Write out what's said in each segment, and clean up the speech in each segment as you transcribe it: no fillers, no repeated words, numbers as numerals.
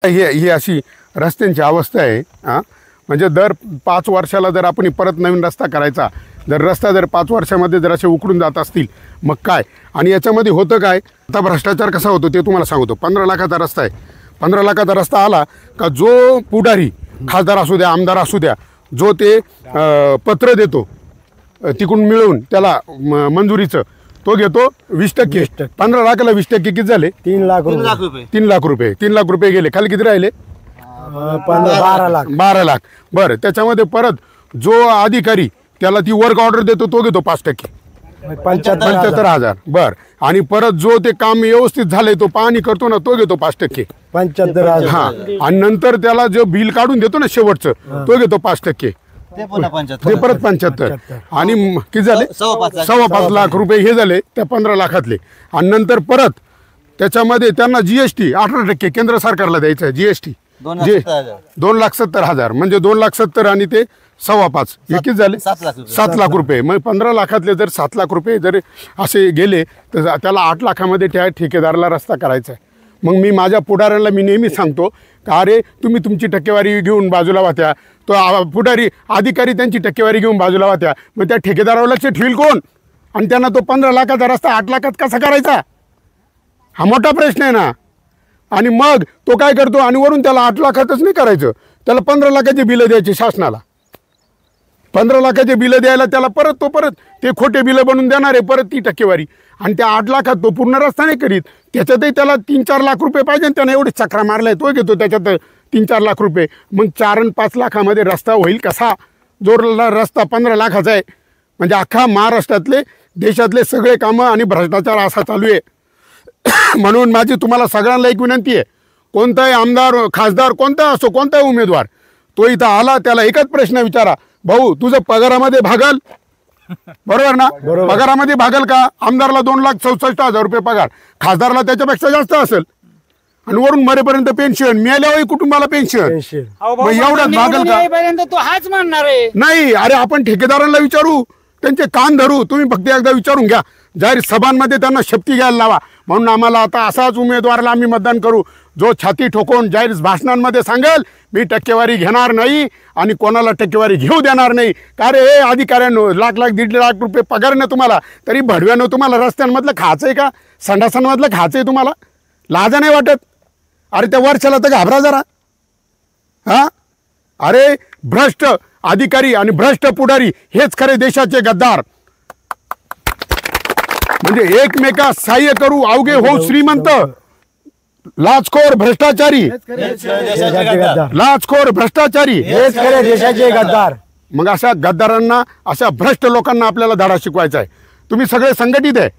ही अशी रस्त्यांची अवस्था आहे। म्हणजे दर 5 वर्षाला जर आपण परत नवीन रस्ता करायचा, जर रस्ता जर 5 वर्षामध्ये जर असे उकडून जात असतील मग काय। आणि याच्यामध्ये होतं काय, आता भ्रष्टाचार कसा होतो ते तुम्हाला सांगतो। 15 लाखाचा रस्ता आहे, 15 लाखाचा रस्ता आला का जो पुढारी खासदार असू द्या आमदार असू द्या, जो ते पत्र देतो तिकडून मिळवून त्याला मंजुरीचं, तो घेतो 20%। 15 लाखाला 20% किती झाले? 3 लाख रुपये। 3 लाख रुपये 3 लाख रुपये गेले, खाली किती राहिले? 12 लाख। 12 लाख। बरं, त्याच्यामध्ये परत जो अधिकारी त्याला ती वर्क ऑर्डर देतो तो घेतो 5%, 75,000। बरं, आणि परत जो ते काम व्यवस्थित झालंय तो पाहणी करतो ना तो घेतो 5%, 75,000। हां, आणि नंतर त्याला जो बिल काढून देतो ना शेवटचं तो घेतो 5%, ते परत 75। आणि किती झाले? 5.25 लाख रुपये हे झाले त्या 15 लाखातले। आणि नंतर परत त्याच्यामध्ये त्यांना जीएसटी 18% केंद्र सरकारला द्यायचं आहे। जीएसटी 2,70,000 म्हणजे 2,70,000 आणि ते 5.25 हे किती झाले? 7 लाख रुपये। मग 15 लाखातले जर 7 लाख रुपये जर असे गेले तर त्याला 8 लाखामध्ये त्या ठेकेदाराला रस्ता करायचा आहे। मग मी माझ्या पुढाऱ्यांना मी नेहमी सांगतो का अरे तुम्ही तुमची टक्केवारी घेऊन बाजूला वात्या, तो पुढारी अधिकारी त्यांची टक्केवारी घेऊन बाजूला वात्या, मग त्या ठेकेदारावर लक्ष ठेवील कोण? आणि त्यांना तो 15 लाखाचा रस्ता 8 लाखात कसा करायचा, हा मोठा प्रश्न आहे ना। आणि मग तो काय करतो, आणि वरून त्याला 8 लाखातच नाही करायचं, त्याला 15 लाखाचे बिलं द्यायचे शासनाला। 15 लाखाचे बिलं द्यायला त्याला परत ते खोटे बिलं बनवून देणार आहे, परत ती टक्केवारी। आणि त्या 8 लाखात तो पूर्ण रस्ता नाही करीत, त्याच्यातही त्याला 3-4 लाख रुपये पाहिजे, त्याने एवढे चक्रा मारलाय तो घेतो त्याच्यात 3-4 लाख रुपये। मग 4 आणि 5 लाखामध्ये रस्ता होईल कसा? जो रस्ता 15 लाखाचा आहे, म्हणजे अख्खा महाराष्ट्रातले देशातले सगळे कामं आणि भ्रष्टाचार असा चालू आहे। म्हणून माझी तुम्हाला सगळ्यांना एक विनंती आहे, कोणताही आमदार खासदार कोणता असो, कोणताही उमेदवार तो इथं आला त्याला एकच प्रश्न विचारा, भाऊ तुझं पगारामध्ये भागल? बरोबर ना? पगारामध्ये भागल का? आमदारला 2,64,000 रुपये पगार, खासदारला त्याच्यापेक्षा जास्त असेल, आणि वरून मरेपर्यंत पेन्शन, मिळाल्यावर कुटुंबाला पेन्शन, मग एवढंच भागल का? तो हाच म्हणणार आहे नाही। अरे आपण ठेकेदारांना विचारू, त्यांचे कान धरू, तुम्ही फक्त एकदा विचारून घ्या, जाहीर सभांमध्ये त्यांना शपथी घ्यायला लावा। म्हणून आम्हाला आता असाच उमेदवाराला आम्ही मतदान करू जो छाती ठोकून जाहीर भाषणांमध्ये सांगेल मी टक्केवारी घेणार नाही आणि कोणाला टक्केवारी घेऊ देणार नाही। का रे हे अधिकाऱ्यांनो, लाख 1.5 लाख रुपये पगार ना तुम्हाला, तरी भडव्यानं तुम्हाला रस्त्यांमधलं खायचं आहे का? संडासांमधलं खायचं आहे तुम्हाला? लाजा नाही वाटत? अरे त्या वर्षाला तर घाबरा जरा। हां, अरे भ्रष्ट अधिकारी आणि भ्रष्ट पुढारी हेच खरे देशाचे गद्दार। म्हणजे एकमेकास सहाय्य करू अवघे होऊ श्रीमंत, लाचखोर भ्रष्टाचारी, लाचखोर भ्रष्टाचारी हेच खरे देशाचे गद्दार। मग अशा गद्दारांना, अशा भ्रष्ट लोकांना आपल्याला धडा शिकवायचा आहे। तुम्ही सगळे संघटित आहे,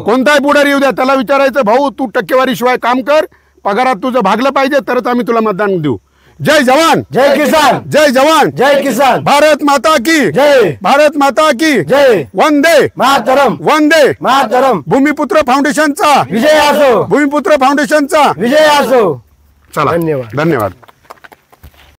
कोणताही पुढारी येऊ द्या त्याला विचारायचं, भाऊ तू टक्केवारी शिवाय काम कर, पगारात तुझं भागलं पाहिजे तरच आम्ही तुला मतदान देऊ। जय जवान जय किसान, जय जवान जय किसान, भारत माता की जय, भारत माता की जय, वंदे मातरम, वंदे मातरम। भूमिपुत्र फाउंडेशनचा विजय असो, भूमिपुत्र फाउंडेशनचा विजय असो। चला, धन्यवाद। धन्यवाद।